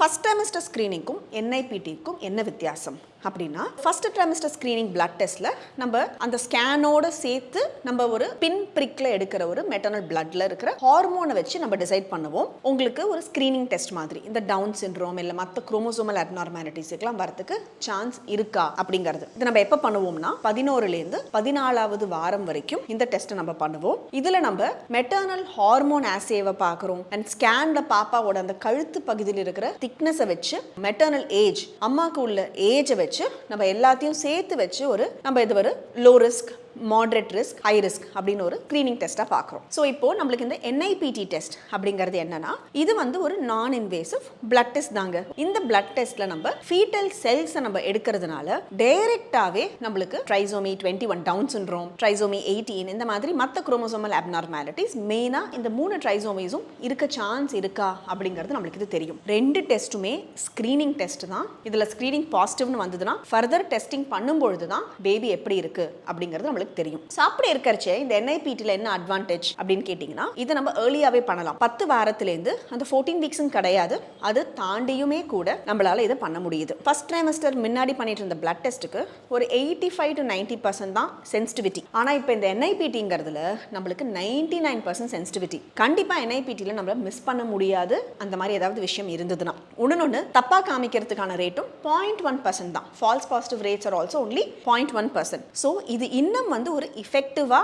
First trimester ஸ்க்ரீனிங்க்கும் என்ஐபிடிக்கும் என்ன வித்தியாசம் அப்படின்னா, ஃபர்ஸ்ட் ட்ரைமெஸ்டர் ஸ்க்ரீனிங் பிளட் டெஸ்ட்ல நம்ம அந்த ஸ்கேனோட சேர்த்து நம்ம ஒரு பின் பிரிக்ல எடுக்கிற ஒரு மெட்டர்னல் பிளட்ல இருக்கிற ஹார்மோனை வச்சு நம்ம டிசைட் பண்ணுவோம். உங்களுக்கு ஒரு ஸ்க்ரீனிங் டெஸ்ட் மாதிரி இந்த டவுன் சிண்ட்ரோம் இல்லை மற்ற குரோமோசோமல் அப்நார்மாலிட்டிஸ்க்குலாம் வரதுக்கு சான்ஸ் இருக்கா அப்படிங்கிறது. இது நம்ம எப்போ பண்ணுவோம்னா 11லேருந்து 14வது வாரம் வரைக்கும் இந்த டெஸ்ட்டை நம்ம பண்ணுவோம். இதில் நம்ம மெட்டர்னல் ஹார்மோன் ஆசேவை பார்க்குறோம் அண்ட் ஸ்கேன்ல பாப்பாவோட அந்த கழுத்து பகுதியில் இருக்கிற திக்னஸை வச்சு மெட்டர்னல் ஏஜ் அம்மாவுக்கு உள்ள ஏஜை வச்சு நம்ம எல்லாத்தையும் சேர்த்து வச்சு நம்ம இது ஒரு low risk, moderate risk, high risk அப்படின்னு ஒரு ஸ்க்ரீனிங் டெஸ்ட்டாக பார்க்குறோம். ஸோ இப்போ நம்மளுக்கு இந்த என்ஐபிடி டெஸ்ட் அப்படிங்கிறது என்னன்னா, இது ஒரு நான் இன்வேசிவ் பிளட் டெஸ்ட் தாங்க. இந்த பிளட் டெஸ்ட்ல நம்ம ஃபீட்டல் செல்ஸை நம்ம எடுக்கிறதுனால டைரக்டாவே நம்மளுக்கு ட்ரைசோமி 21 டவுன் சிண்ட்ரோம், ட்ரைசோமி 18 இந்த மாதிரி மற்ற குரோமோசோமல் அப்நார்மாலிட்டிஸ் மெயினா இந்த 3 ட்ரைசோமிஸும் இருக்க சான்ஸ் இருக்கா அப்படிங்கிறது நம்மளுக்கு இது தெரியும். ரெண்டு டெஸ்ட்டுமே ஸ்க்ரீனிங் டெஸ்ட் தான். இதுல ஸ்க்ரீனிங் பாசிட்டிவ்னு வந்ததுன்னா ஃபர்தர் டெஸ்டிங் பண்ணும்பொழுது தான் பேபி எப்படி இருக்கு அப்படிங்கிறது நம்மளுக்கு தெரியும். அப்படி இருக்கறச்சே இந்த என்ஐபிடில என்ன அட்வான்டேஜ் அப்படின்னு கேட்டீங்கன்னா, இதை நம்ம ஏர்லியாவே பண்ணலாம். 10 வாரத்திலேருந்து அந்த 14 வீக்ஸும் கிடையாது, அது தாண்டியுமே கூட நம்மளால இதை பண்ண முடியுது. ஃபர்ஸ்ட் ட்ரைமெஸ்டர் முன்னாடி பண்ணிட்டு இருந்த பிளட் டெஸ்ட்டுக்கு ஒரு 85 to 90% தான் சென்சிட்டிவிட்டி. ஆனா இப்போ இந்த என்ஐபிடிங்கிறதுல நம்மளுக்கு 99% சென்சிட்டிவிட்டி. கண்டிப்பா என்ஐபிடில நம்ம மிஸ் பண்ண முடியாது அந்த மாதிரி ஏதாவது விஷயம் இருந்ததுன்னா. ஒன்று தப்பா காமிக்கிறதுக்கான ரேட்டும் 0.1% தான். Falls positive rates are also only 0.1%. So இது இன்னும் ஒரு எஃபெக்டிவா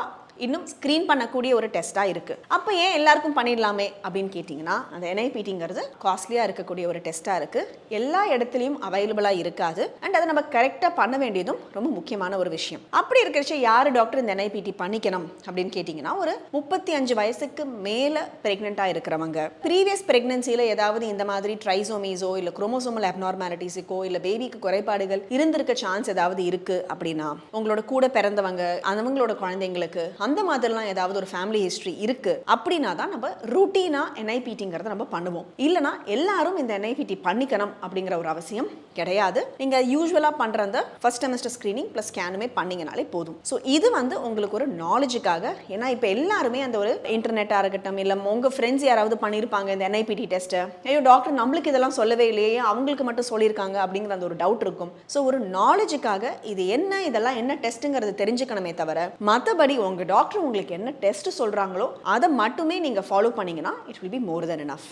இன்னும் ஸ்க்ரீன் பண்ணக்கூடிய ஒரு டெஸ்ட்டாக இருக்குது. அப்போ ஏன் எல்லாருக்கும் பண்ணிடலாமே அப்படின்னு கேட்டிங்கன்னா, அந்த என்ஐபிடிங்கிறது காஸ்ட்லியாக இருக்கக்கூடிய ஒரு டெஸ்ட்டாக இருக்குது, எல்லா இடத்துலையும் அவைலபிளாக இருக்காது அண்ட் அதை நம்ம கரெக்டாக பண்ண வேண்டியதும் ரொம்ப முக்கியமான ஒரு விஷயம். அப்படி இருக்கிறச்ச யார் டாக்டர் இந்த என்ஐபிடி பண்ணிக்கணும் அப்படின்னு கேட்டிங்கன்னா, ஒரு 35 வயசுக்கு மேலே ப்ரெக்னெண்ட்டாக இருக்கிறவங்க, ப்ரீவியஸ் ப்ரெக்னன்சியில் ஏதாவது இந்த மாதிரி ட்ரைசோமீஸோ இல்லை குரோமோசோமல் அப்நார்மாலிட்டிஸுக்கோ இல்லை பேபிக்கு குறைபாடுகள் இருந்திருக்க சான்ஸ் ஏதாவது இருக்குது அப்படின்னா, உங்களோட கூட பிறந்தவங்க அவங்களோட குழந்தைங்களுக்கு அந்த மாதிரிலாம் ஏதாவது ஒரு ஃபேமிலி ஹிஸ்ட்ரி இருக்கு அப்படின்னா தான் நம்ம ரூட்டீனா என்ஐபிடிங்கிறத நம்ம பண்ணுவோம். இல்லைனா எல்லாரும் இந்த என்ஐபிடி பண்ணிக்கணும் அப்படிங்கிற ஒரு அவசியம் கிடையாது. நீங்க யூஸ்வலா பண்ற அந்த ஃபர்ஸ்ட் செமஸ்டர் ஸ்கிரீனிங் பிளஸ் ஸ்கேனுமே பண்ணீங்கனாலே போதும். ஸோ இது உங்களுக்கு ஒரு நாலேஜுக்காக, ஏன்னா இப்போ எல்லாருமே அந்த ஒரு இன்டர்நெட்டாக இருக்கட்டும் இல்லை உங்க ஃப்ரெண்ட்ஸ் யாராவது பண்ணியிருப்பாங்க இந்த என்ஐபிடி டெஸ்ட்டை, ஐயோ டாக்டர் நம்மளுக்கு இதெல்லாம் சொல்லவே இல்லையே, அவங்களுக்கு மட்டும் சொல்லியிருக்காங்க அப்படிங்கிற அந்த ஒரு டவுட் இருக்கும். ஸோ ஒரு நாலேஜுக்காக இது என்ன, இதெல்லாம் என்ன டெஸ்ட்டுங்கிறது தெரிஞ்சுக்கணுமே தவிர, மற்றபடி உங்க டாக்டர் உங்களுக்கு என்ன டெஸ்ட் சொல்றாங்களோ அதை மட்டுமே நீங்க ஃபாலோ பண்ணீங்கன்னா it will be more then enough.